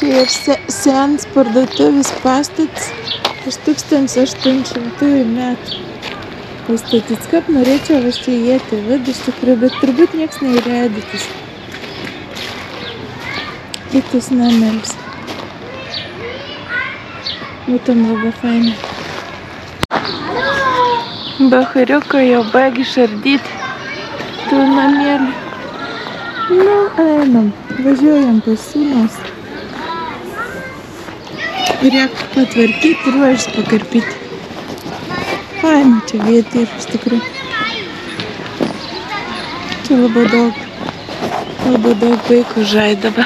Čia ir senas parduotuvės pastatas iš 1800 metų pastatyts. Kaip norėčiau aš čia įėti vidų iš tikrųjų, bet turbūt nieks neįrėdytis. Kitus namelis. Būtum labai fainai. Bachariuko jau baigi šardyti tų namėlį. Nu, einam. Važiuojam pas sūnus. Reikia patvarkyti, ruožus pakarpyti. Faina čia vieta ir iš tikrųjų. Čia labai daug vaikų žaidaba.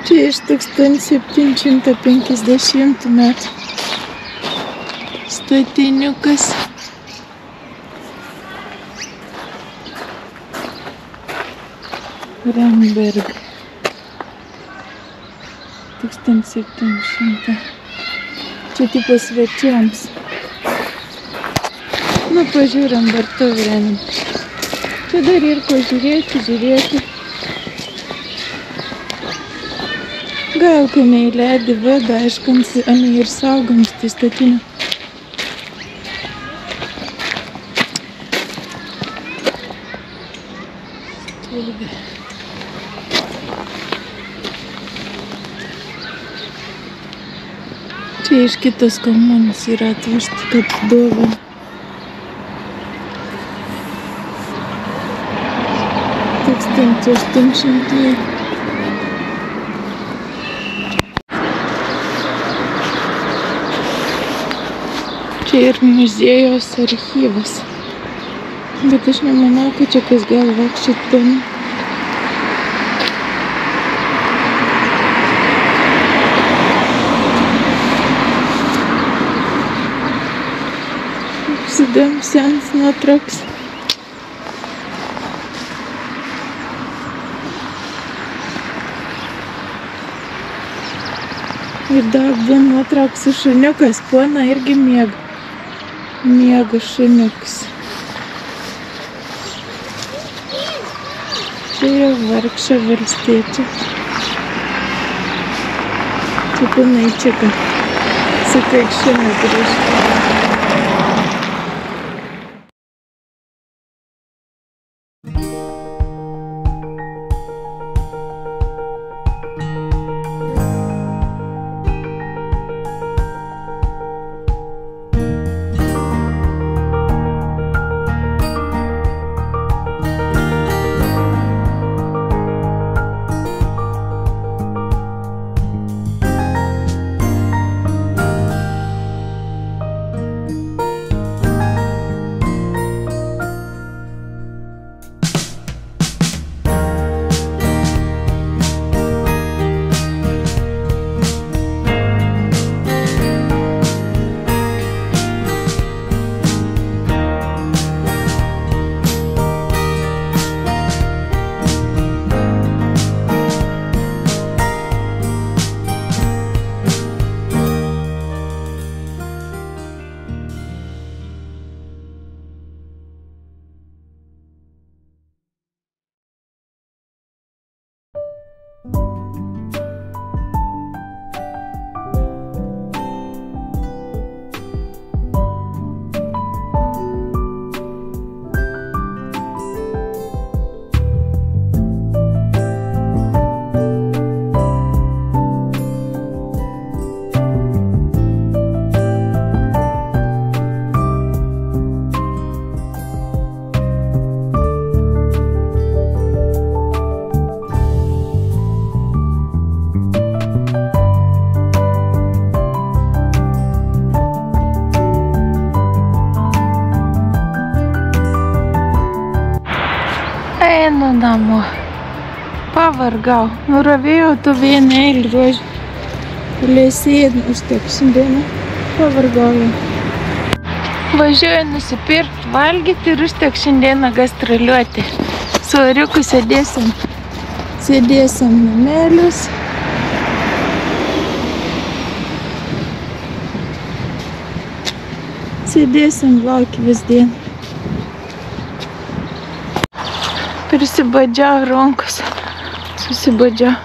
Čia iš 1750 metų statiniukas. Remberg 1700. Čia tipo svečiams. Nu, pažiūrim, bartuvį remiam. Čia dar ir ko žiūrėti. Gal, kai neįleidė vidų, aiškins, ani ir saugoms tai statinių. Čia iš kitos komunos yra atvežti, kad dovana. Tūkstantis 800. Čia ir muziejos archyvas. Bet aš nemanau, kad čia kas gal vaikščiot ten. Apsidėm senas nuotraukas. Ir daug buvo nuotraukas su šuniukas. Pona irgi miega. Miega šuniukas. Čia jau vargšė valstiečia. Čia panaičiuka. Su kaikščiu grįžta. Einu namo. Pavargau. Nuravėjau tu vienėlį rožį. Lėsėdų užtek šiandieną. Pavargau. Važiuoju nusipirkti, valgyti ir užtek šiandieną gastroliuoti. Su Ariuku sėdėsim namelius. Sėdėsim lauki vis dien. Prisibadžiau rankas. Susibadžiau.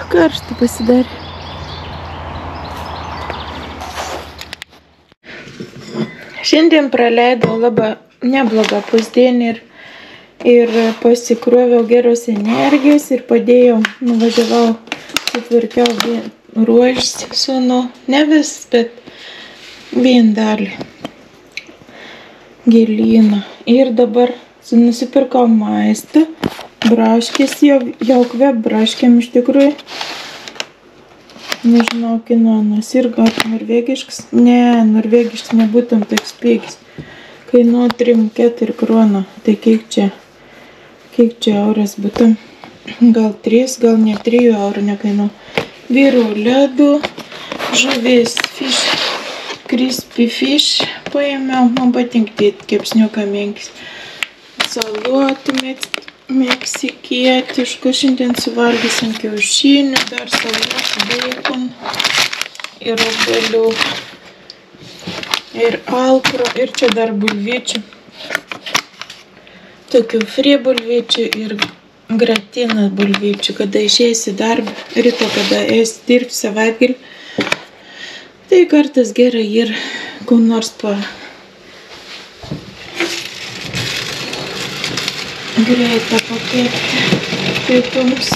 Karšta pasidarė. Šiandien praleidau labai neblogą pusdienį ir pasikroviau geros energijos ir padėjau, nuvažiavau, sutvarkiau ruožs sūnų, ne vis, bet vien dalį gėlyną. Ir dabar nusipirkau maistą, braškės, jau kvep braškėm iš tikrųjų. Nežinau, kinonas ir gal norvegiškas. Ne, norvegiškas nebūtum toks piekis. Kainuoja 3-4 kroną. Tai kiek čia euras būtum? Gal 3, gal ne 3 eurų nekainuoja. Vyrų ledų, žuvis, fish, crispy fish paėmiau. Man patinka kepsniuką menkis. Salotų meksikietiškų. Šiandien suvalgysim kiaušinių, dar salotų, bacon ir obuolių. Ir alpro, ir čia dar bulvyčių. Tokių frie bulvyčių ir gratiną bulvyčių, kada išeisi darbą, ryto, kada eisi dirbti savaitgalį. Tai kartais gerai ir kur nors greitą pakepti pietums.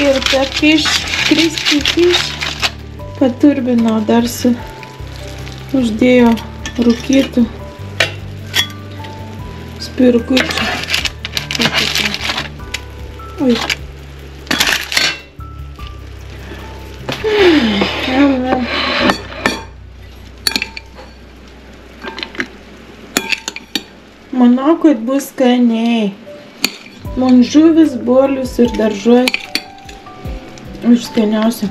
Ir tą crispy fish paturbinau, dar uždėjo rūkytų spirgučių. Oi. Manau, kad bus skaniai. Man žuvis, bolius ir daržuoja. Iš skaniausia.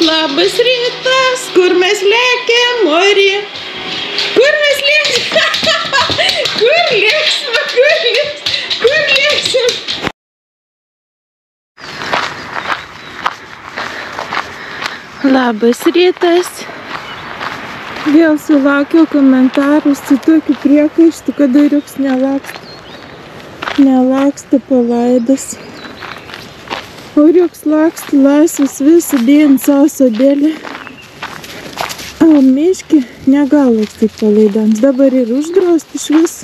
Labas rytas, kur mes lėkėm, ori? Kur mes lėksim? Kur lėksim? Labas rytas. Vėl sulaukiau komentarus su tokiu priekaištu, kad Dariuks nelaksto palaidas. Oriuks laksto laisvas visą dieną savo sodėlį. O miški negal lakstyti palaidams. Dabar ir uždrausti iš vis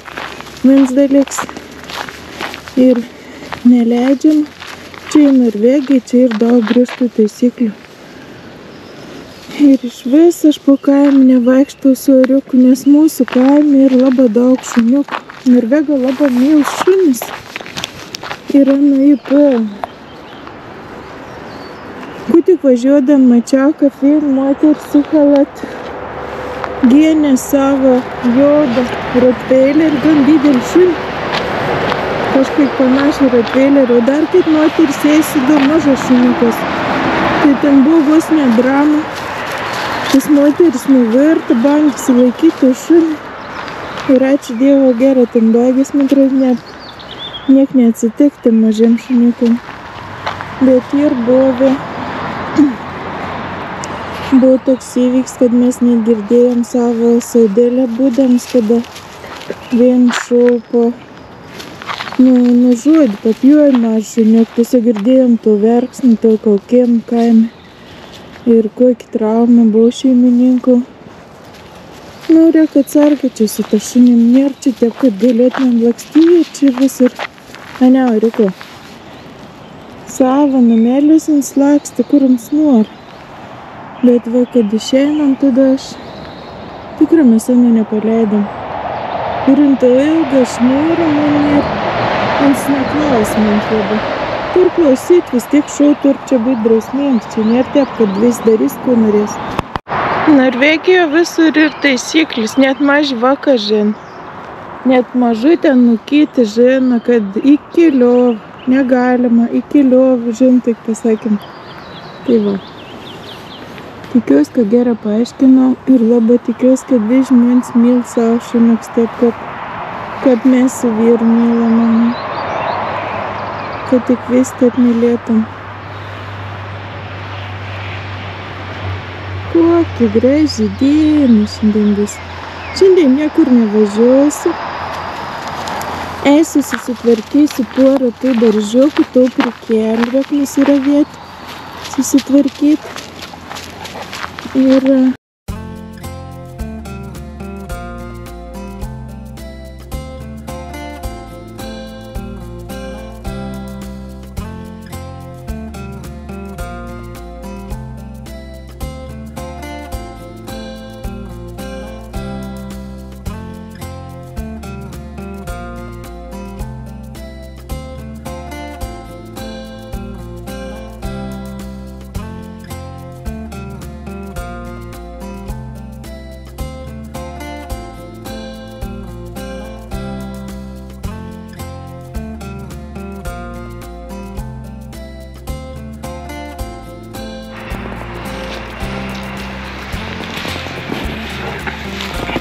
viens dalyks. Ir neleidžiam. Čia į Norvegiją, čia ir daug griežtų taisyklių. Ir iš vis aš po kaimą nevaikštau su Oriuku, nes mūsų kaime yra labai daug šuniukų. Norvega labai myli šunis. Yra nuipėl. Kur tik važiuodam mačiau, kad moteris su chalat gėnė savo juodą rottweilerį, gan didelį šunį. Kažkaip panašiai rottweilerį, o dar kaip moteris ėsi du mažas šuniukas. Tai ten buvo vos ne drama. Tas moteris nuvirto, bangėsi laikyti šunį. Ir ačiū Dievo gero, ten baigės, man atrodo, niek neatsitikti mažiem šuniukam. Bet ir buvo toks įvyks, kad mes negirdėjom savo saudėlę būdams, kada vien šaupo žodį, papjojimą ar šuniuk. Tiesiog girdėjom to verksmą, to kokiem kaime. Ir kokį traumą buvo šeimininkų. Nu, reikia atsargiai čia su ta šunim, nėra čia tiek, kad galėtumėm lakstyti čia visur. Ane, Riko. Savo namelius ant laksti, kur jums nori. Bet va, kad išeinam, tada aš tikrai mes ane nepaleidom. Ir ant ilgą šnūrą man ir ant neklaus man labai. Tur klausyt, vis tiek šau tur čia būt drausmėms. Čia nėra taip, kad vis darys, ko norės. Norvegijoje visur ir taisyklis, net maži vaka žin. Net mažai ten nukyti žino, kad iki liov negalima, iki liov žin, taip pasakym. Tai va. Tikiuosi, kad gerai paaiškinau ir labai tikiuosi, kad vis žmonės myl savo šuniuks taip, kad mes su vyru mylam mane. Kad tik vis taip mylėtum. Kokį gražį dieną šiandien bus. Šiandien niekur nevažiuosiu. Eisiu susitvarkysiu porą tų daržiukų, tų prikelių, reik nusiravėti, susitvarkyti. Ir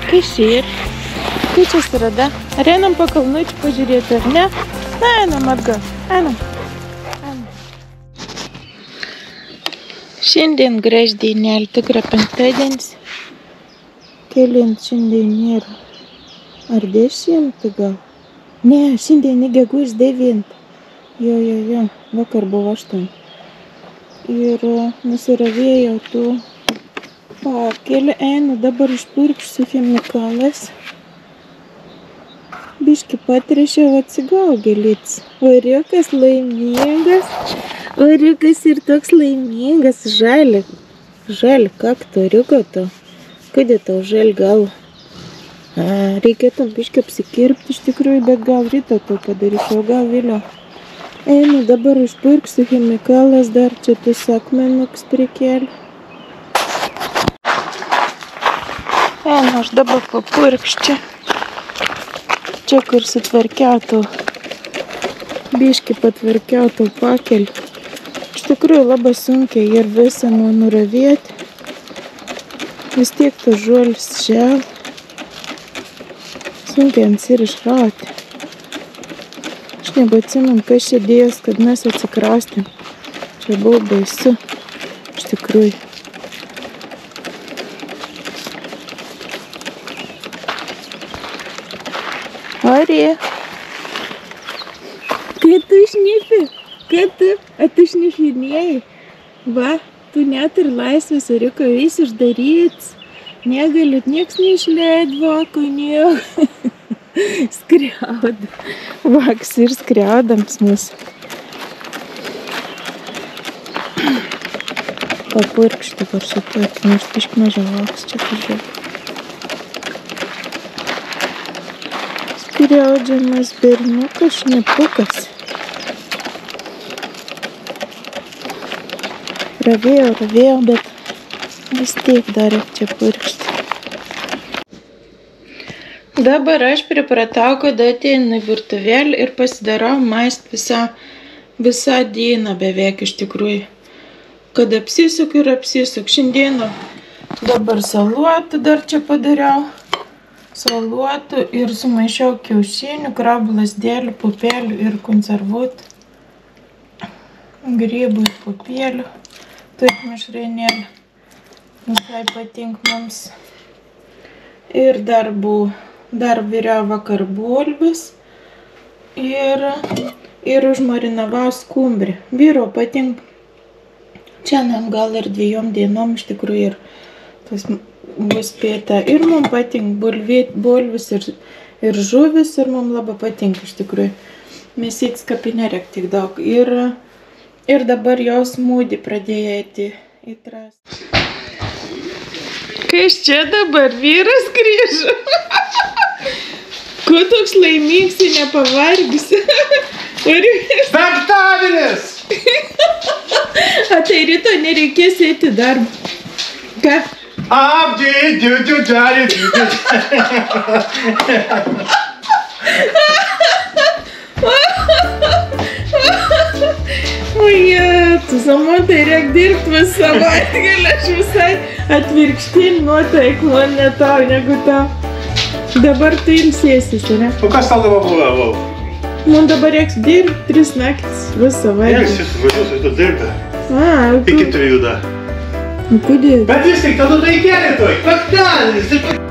kas čia ir? Kai čia strada? Ar einam po kalnučių pažiūrėti, ar ne? Na, einam atgal. Einam. Šiandien graždienėlį, tikra penktadienis. Kelint šiandien nėra. Ar 10 gal? Ne, šiandien gegužės 9. Jo. Vakar buvo 8. Ir nusiravėjau tų pakelį, einu, dabar išpurkšsiu chemikalas. Biški patrėšiau atsigaugelėts. Variukas laimingas. Variukas ir toks laimingas. Žali, kakto, riuko to. Kodėl tau žali gal? Reikėtų biški apsikirpti iš tikrųjų, bet gal ryto to padarysiu, gal vėliau. Einu, dabar išpurkšsiu chemikalas, dar čia tus akmenuks prikeliu. Einu, aš dabar papurkščiu. Čia, kur sutvarkiautų, biški patvarkiautų pakelį. Iš tikrųjų labai sunkiai ir visą nuravėti. Vis tiek to žuolis žel. Sunkiai ant ir išrauti. Aš nebeatsimenu, kas čia dėjęs, kad mes atsikraustėm. Čia buvo baisu. Iš tikrųjų. Arė, kai tu šnipi, tu šnipinėjai, va, tu net ir laisvės ariuko vis uždaryts, negalit, nieks neišleid vako, nieko, skriauda, vaks ir skriaudams mūsų. Papurkšti par šitą, nors biški mažiau vaks čia pažiūrėk. Skriaudžiamas berniukas, šnipukas. Ravėjau, bet vis tiek dar čia purkšti. Dabar aš pripratau, kad ateinu į virtuvėlį ir pasidarau maist visą dieną beveik iš tikrųjų. Kad apsisuk ir apsisuk. Šiandieną dabar saluotų dar čia padariau. Saluotų ir sumaišiau kiaušinių, krabų lazdelių, pupelių ir konservuotų. Grybų ir pupelių. Taip mišrainėlį. Visai patink mums. Ir dar viriau vakar bulves. Ir užmarinavau skumbrį. Vyro patink. Čia nam gal ir 2 dienom iš tikrųjų ir tas bus spėta. Ir mums patinka bulvis ir žuvis, ir mums labai patinka iš tikrųjų. Mėsytis kapinė rek tik daug. Ir dabar jos smūdį pradėjo eiti į trasą. Kas čia dabar? Vyras grįžo. Ko toks laimingas ir nepavargis? Penktadienis! A tai ryto nereikės eiti darbą. Ką? Oje, tu Samontai reik dirbt visą savaitgalį, aš visai atvirkštin nuotaik man ne tau, negu tau. Dabar tu ilsėsis, ne? O kas tau dabar buvo? Man dabar reiks dirbt 3 naktis visą savaitgalį. Ilsis, važiuosiu tu dirbti. A, Iki 3 dar. kodėl? Bet vis tik, tada tai keli tuoj. Penktadienis.